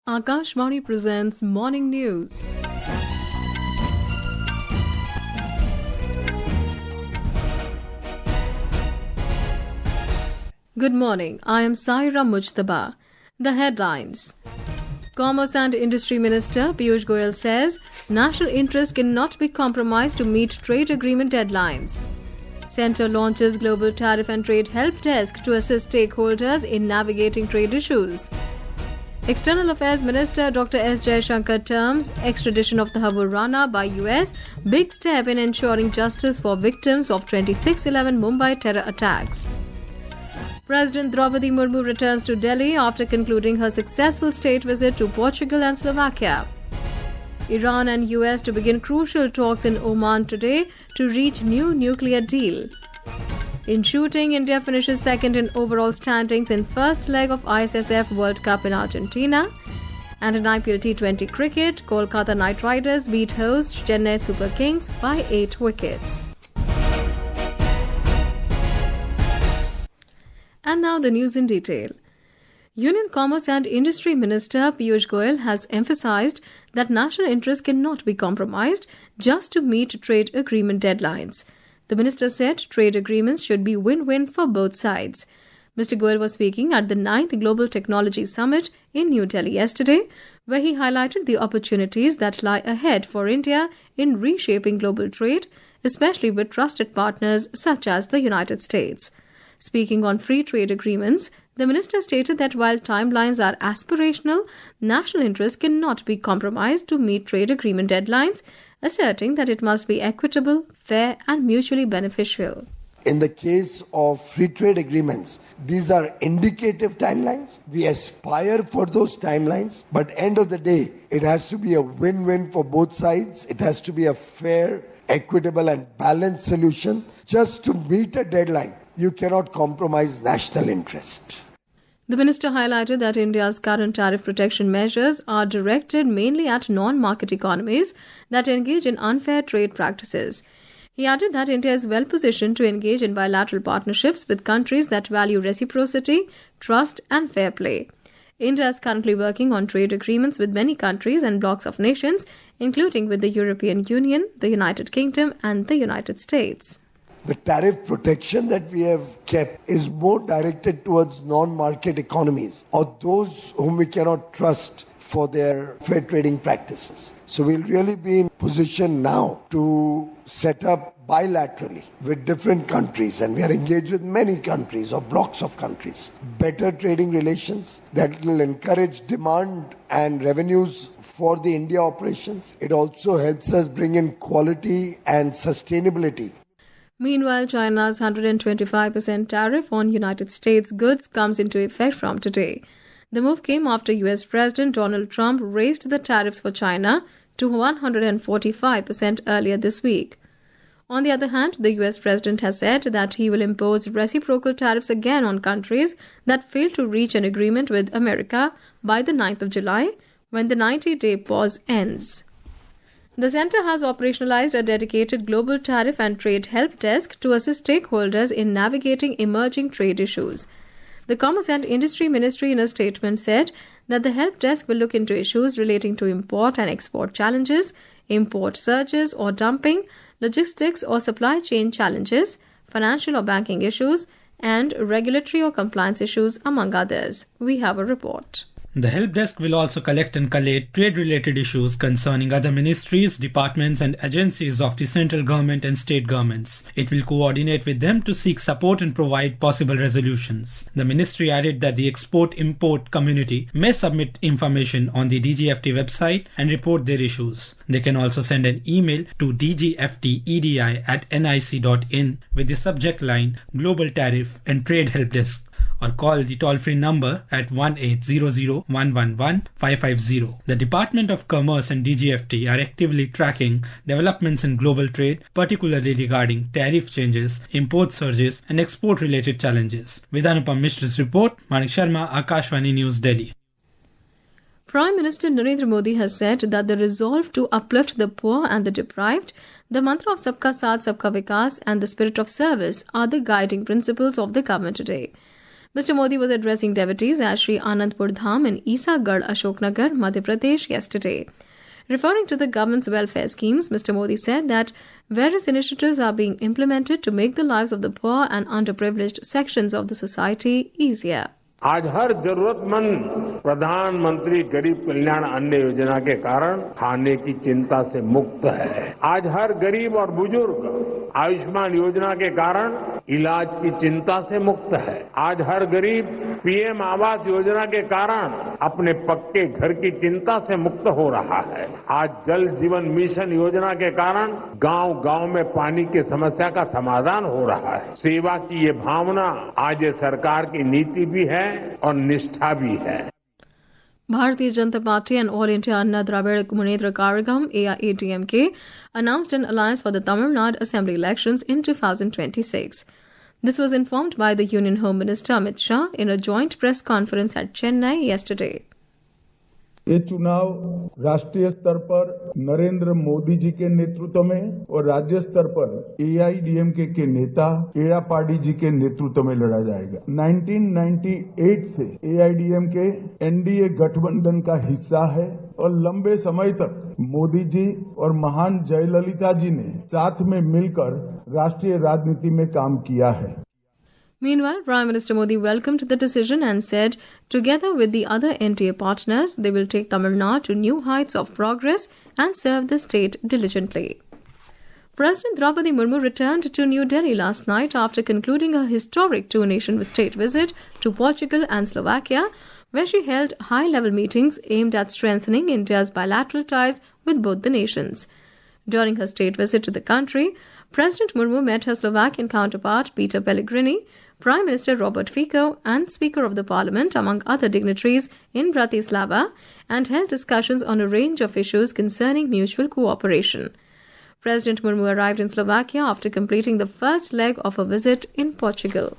Akashvani presents Morning News. Good morning, I am Saira Mujtaba. The headlines. Commerce and Industry Minister Piyush Goyal says national interest cannot be compromised to meet trade agreement deadlines. Centre launches Global Tariff and Trade Helpdesk to assist stakeholders in navigating trade issues. External Affairs Minister Dr. S. Jaishankar terms extradition of the Habur Rana by US big step in ensuring justice for victims of 26/11 Mumbai terror attacks. President Draupadi Murmu returns to Delhi after concluding her successful state visit to Portugal and Slovakia. Iran and US to begin crucial talks in Oman today to reach new nuclear deal. In shooting, India finishes second in overall standings in first leg of ISSF World Cup in Argentina. And in IPL T20 cricket, Kolkata Knight Riders beat host Chennai Super Kings by 8 wickets. And now the news in detail. Union Commerce and Industry Minister Piyush Goyal has emphasized that national interest cannot be compromised just to meet trade agreement deadlines. The minister said trade agreements should be win-win for both sides. Mr. Goyal was speaking at the 9th Global Technology Summit in New Delhi yesterday, where he highlighted the opportunities that lie ahead for India in reshaping global trade, especially with trusted partners such as the United States. Speaking on free trade agreements, the minister stated that while timelines are aspirational, national interest cannot be compromised to meet trade agreement deadlines, asserting that it must be equitable, fair and mutually beneficial. In the case of free trade agreements, these are indicative timelines. We aspire for those timelines, but end of the day, it has to be a win-win for both sides. It has to be a fair, equitable and balanced solution. Just to meet a deadline, you cannot compromise national interest. The minister highlighted that India's current tariff protection measures are directed mainly at non-market economies that engage in unfair trade practices. He added that India is well positioned to engage in bilateral partnerships with countries that value reciprocity, trust and fair play. India is currently working on trade agreements with many countries and blocs of nations, including with the European Union, the United Kingdom and the United States. The tariff protection that we have kept is more directed towards non-market economies or those whom we cannot trust for their fair trading practices. So we'll really be in position now to set up bilaterally with different countries, and we are engaged with many countries or blocks of countries. Better trading relations that will encourage demand and revenues for the India operations. It also helps us bring in quality and sustainability. Meanwhile, China's 125% tariff on United States goods comes into effect from today. The move came after US President Donald Trump raised the tariffs for China to 145% earlier this week. On the other hand, the US President has said that he will impose reciprocal tariffs again on countries that fail to reach an agreement with America by the 9th of July, when the 90-day pause ends. The centre has operationalized a dedicated Global Tariff and Trade Helpdesk to assist stakeholders in navigating emerging trade issues. The Commerce and Industry Ministry in a statement said that the helpdesk will look into issues relating to import and export challenges, import surges or dumping, logistics or supply chain challenges, financial or banking issues, and regulatory or compliance issues, among others. We have a report. The help desk will also collect and collate trade-related issues concerning other ministries, departments and agencies of the central government and state governments. It will coordinate with them to seek support and provide possible resolutions. The ministry added that the export-import community may submit information on the DGFT website and report their issues. They can also send an email to dgftedi@nic.in with the subject line Global Tariff and Trade Helpdesk, or call the toll-free number at 1-800-111-550. The Department of Commerce and DGFT are actively tracking developments in global trade, particularly regarding tariff changes, import surges and export-related challenges. With Anupam Mishra's report, Manik Sharma, Akashvani News, Delhi. Prime Minister Narendra Modi has said that the resolve to uplift the poor and the deprived, the mantra of Sabka Saath, Sabka Vikas and the spirit of service are the guiding principles of the government today. Mr. Modi was addressing devotees at Sri Anandpur Dham in Isagarh, Ashoknagar, Madhya Pradesh yesterday. Referring to the government's welfare schemes, Mr. Modi said that various initiatives are being implemented to make the lives of the poor and underprivileged sections of the society easier. आज हर जरूरतमंद प्रधानमंत्री गरीब कल्याण अन्न योजना के कारण खाने की चिंता से मुक्त है। आज हर गरीब और बुजुर्ग आयुष्मान योजना के कारण इलाज की चिंता से मुक्त है। आज हर गरीब पीएम आवास योजना के कारण अपने पक्के घर की चिंता से मुक्त हो रहा है। आज जल जीवन मिशन योजना के कारण गांव-गांव में पानी की समस्या का समाधान हो रहा है। सेवा की ये भावना आज ये सरकार की नीति भी है और निष्ठा भी है। Bharatiya Janata Party and All India Anna Dravida Munedra Karagam AIADMK announced an alliance for the Tamil Nadu Assembly elections in 2026. This was informed by the Union Home Minister Amit Shah in a joint press conference at Chennai yesterday. ये चुनाव राष्ट्रीय स्तर पर नरेंद्र मोदी जी के नेतृत्व में और राज्य स्तर पर एआईडीएमके के नेता एड़ापाडी जी के नेतृत्व में लड़ा जाएगा। 1998 से एआईडीएमके एनडीए गठबंधन का हिस्सा है और लंबे समय तक मोदी जी और महान जयललिता जी ने साथ में मिलकर राष्ट्रीय राजनीति में काम किया है। Meanwhile, Prime Minister Modi welcomed the decision and said, together with the other NDA partners, they will take Tamil Nadu to new heights of progress and serve the state diligently. President Draupadi Murmu returned to New Delhi last night after concluding a historic two-nation state visit to Portugal and Slovakia, where she held high-level meetings aimed at strengthening India's bilateral ties with both the nations. During her state visit to the country, President Murmu met her Slovakian counterpart Peter Pellegrini, Prime Minister Robert Fico and Speaker of the Parliament, among other dignitaries, in Bratislava and held discussions on a range of issues concerning mutual cooperation. President Murmu arrived in Slovakia after completing the first leg of a visit in Portugal.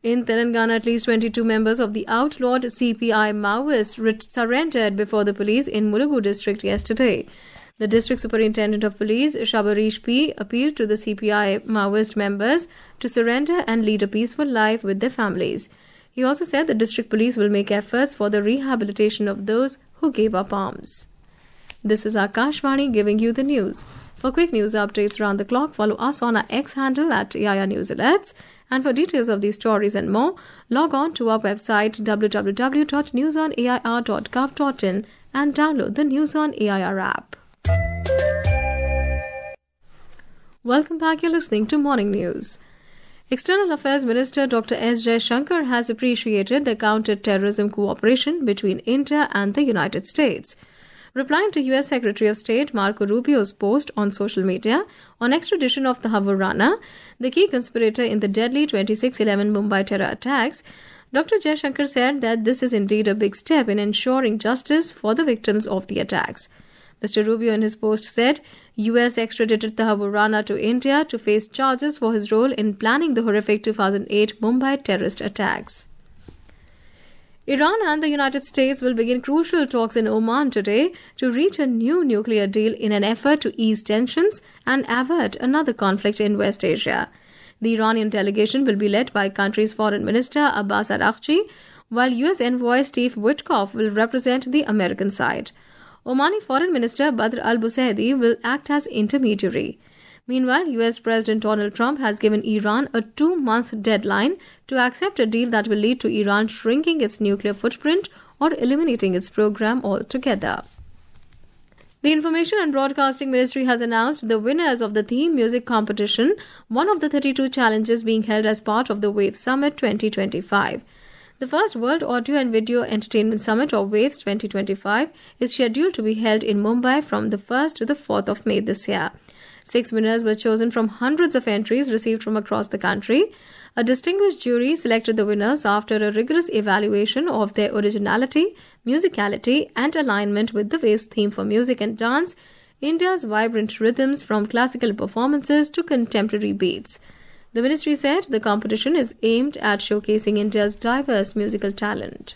In Telangana, at least 22 members of the outlawed CPI Maoists surrendered before the police in Mulugu district yesterday. The district superintendent of police, Shabarish P., appealed to the CPI Maoist members to surrender and lead a peaceful life with their families. He also said the district police will make efforts for the rehabilitation of those who gave up arms. This is Akashvani giving you the news. For quick news updates around the clock, follow us on our X handle at AIR News Alerts. And for details of these stories and more, log on to our website www.newsonair.gov.in and download the News on AIR app. Welcome back. You're listening to Morning News. External Affairs Minister Dr. S. Jaishankar has appreciated the counter-terrorism cooperation between India and the United States. Replying to U.S. Secretary of State Marco Rubio's post on social media on extradition of the Havarana, the key conspirator in the deadly 26/11 Mumbai terror attacks, Dr. Jaishankar said that this is indeed a big step in ensuring justice for the victims of the attacks. Mr. Rubio in his post said, U.S. extradited the Havarana to India to face charges for his role in planning the horrific 2008 Mumbai terrorist attacks. Iran and the United States will begin crucial talks in Oman today to reach a new nuclear deal in an effort to ease tensions and avert another conflict in West Asia. The Iranian delegation will be led by country's Foreign Minister Abbas Araghchi, while U.S. envoy Steve Witkoff will represent the American side. Omani Foreign Minister Badr al-Busaidi will act as intermediary. Meanwhile, U.S. President Donald Trump has given Iran a 2-month deadline to accept a deal that will lead to Iran shrinking its nuclear footprint or eliminating its program altogether. The Information and Broadcasting Ministry has announced the winners of the theme music competition, one of the 32 challenges being held as part of the WAVE Summit 2025. The first World Audio and Video Entertainment Summit, or WAVES 2025, is scheduled to be held in Mumbai from the 1st to the 4th of May this year. 6 winners were chosen from hundreds of entries received from across the country. A distinguished jury selected the winners after a rigorous evaluation of their originality, musicality, and alignment with the WAVES theme for music and dance, India's vibrant rhythms from classical performances to contemporary beats. The ministry said the competition is aimed at showcasing India's diverse musical talent.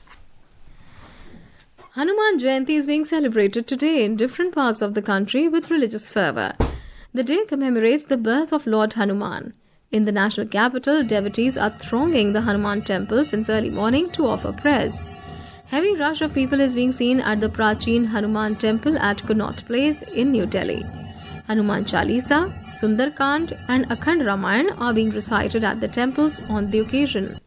Hanuman Jayanti is being celebrated today in different parts of the country with religious fervour. The day commemorates the birth of Lord Hanuman. In the national capital, devotees are thronging the Hanuman temple since early morning to offer prayers. Heavy rush of people is being seen at the Prachin Hanuman temple at Connaught Place in New Delhi. Hanuman Chalisa, Sundarkand and Akhand Ramayana are being recited at the temples on the occasion.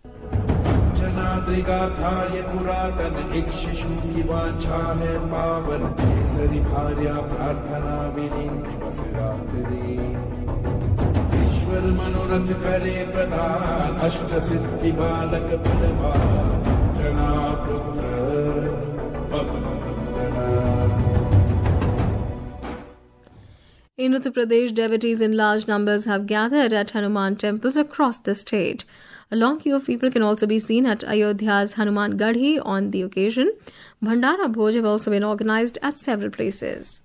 In Uttar Pradesh, devotees in large numbers have gathered at Hanuman temples across the state. A long queue of people can also be seen at Ayodhya's Hanuman Gadhi on the occasion. Bhandara Bhoj have also been organized at several places.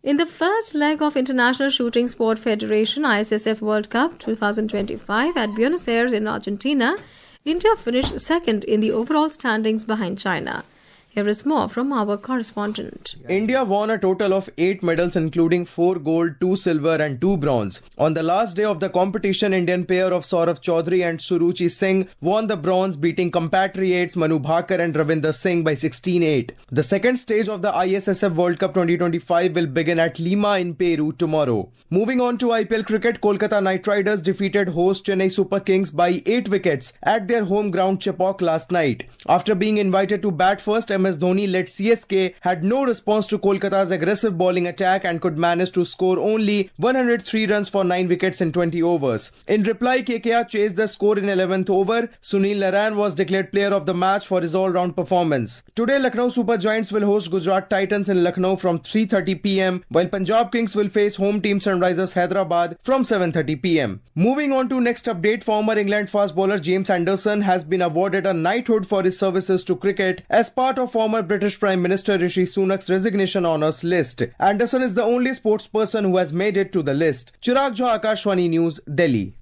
In the first leg of International Shooting Sport Federation ISSF World Cup 2025 at Buenos Aires in Argentina, India finished second in the overall standings behind China. Here is more from our correspondent. India won a total of 8 medals including 4 gold, 2 silver and 2 bronze. On the last day of the competition, Indian pair of Saurav Chaudhary and Suruchi Singh won the bronze, beating compatriots Manu Bhakar and Ravinder Singh by 16-8. The second stage of the ISSF World Cup 2025 will begin at Lima in Peru tomorrow. Moving on to IPL cricket, Kolkata Knight Riders defeated host Chennai Super Kings by 8 wickets at their home ground Chepauk last night. After being invited to bat first, MS Dhoni-led CSK had no response to Kolkata's aggressive bowling attack and could manage to score only 103 runs for 9 wickets in 20 overs. In reply, KKR chased the score in 11th over. Sunil Narine was declared player of the match for his all-round performance. Today, Lucknow Super Giants will host Gujarat Titans in Lucknow from 3:30 p.m, while Punjab Kings will face home team Sunrisers Hyderabad from 7:30 p.m. Moving on to next update, former England fast bowler James Anderson has been awarded a knighthood for his services to cricket as part of former British Prime Minister Rishi Sunak's resignation honours list. Anderson is the only sportsperson who has made it to the list. Chirag Jha, Akashvani News, Delhi.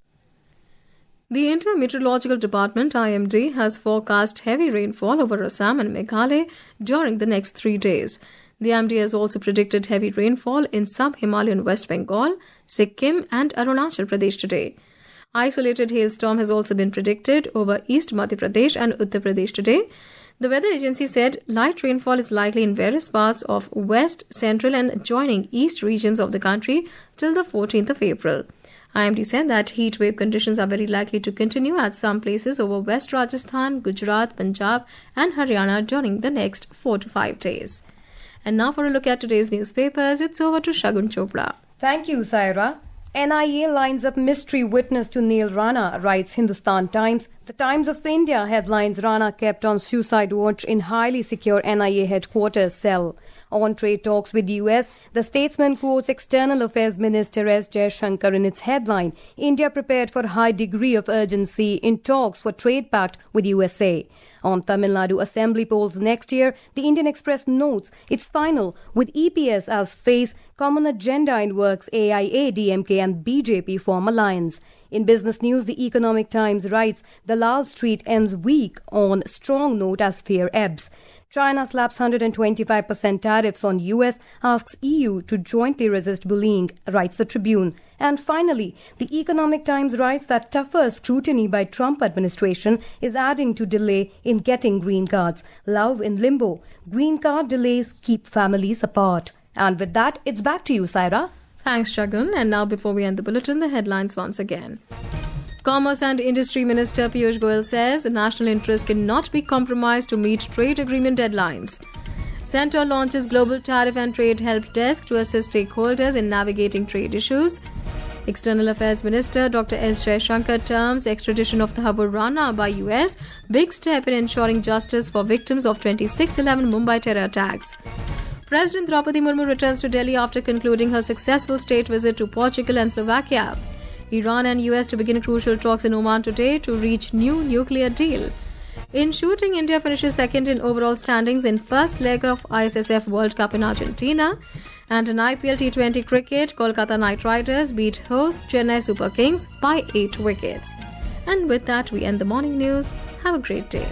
The India Meteorological Department IMD has forecast heavy rainfall over Assam and Meghalaya during the next 3 days. The IMD has also predicted heavy rainfall in sub-Himalayan West Bengal, Sikkim and Arunachal Pradesh today. Isolated hailstorm has also been predicted over East Madhya Pradesh and Uttar Pradesh today. The weather agency said light rainfall is likely in various parts of west, central and adjoining east regions of the country till the 14th of April. IMD said that heat wave conditions are very likely to continue at some places over West Rajasthan, Gujarat, Punjab and Haryana during the next 4 to 5 days. And now for a look at today's newspapers, it's over to Shagun Chopra. Thank you, Saira. NIA lines up mystery witness to Neil Rana, writes Hindustan Times. The Times of India headlines Rana kept on suicide watch in highly secure NIA headquarters cell. On trade talks with US, the statesman quotes External Affairs Minister S. Jaishankar in its headline, India prepared for high degree of urgency in talks for trade pact with USA. On Tamil Nadu Assembly polls next year, the Indian Express notes it's final with EPS as face, common agenda in works, AIA, DMK and BJP form alliance. In business news, the Economic Times writes the Lal Street ends week on strong note as fear ebbs. China slaps 125% tariffs on US, asks EU to jointly resist bullying, writes the Tribune. And finally, the Economic Times writes that tougher scrutiny by Trump administration is adding to delay in getting green cards. Love in limbo. Green card delays keep families apart. And with that, it's back to you, Saira. Thanks, Shagun. And now before we end the bulletin, the headlines once again. Commerce and Industry Minister Piyush Goyal says national interest cannot be compromised to meet trade agreement deadlines. Centre launches Global Tariff and Trade Helpdesk to assist stakeholders in navigating trade issues. External Affairs Minister Dr. S. Jaishankar terms extradition of Thakur Rana by US big step in ensuring justice for victims of 26/11 Mumbai terror attacks. President Draupadi Murmu returns to Delhi after concluding her successful state visit to Portugal and Slovakia. Iran and US to begin crucial talks in Oman today to reach new nuclear deal. In shooting, India finishes second in overall standings in first leg of ISSF World Cup in Argentina. And in IPL T20 cricket, Kolkata Knight Riders beat host Chennai Super Kings by 8 wickets. And with that, we end the morning news. Have a great day.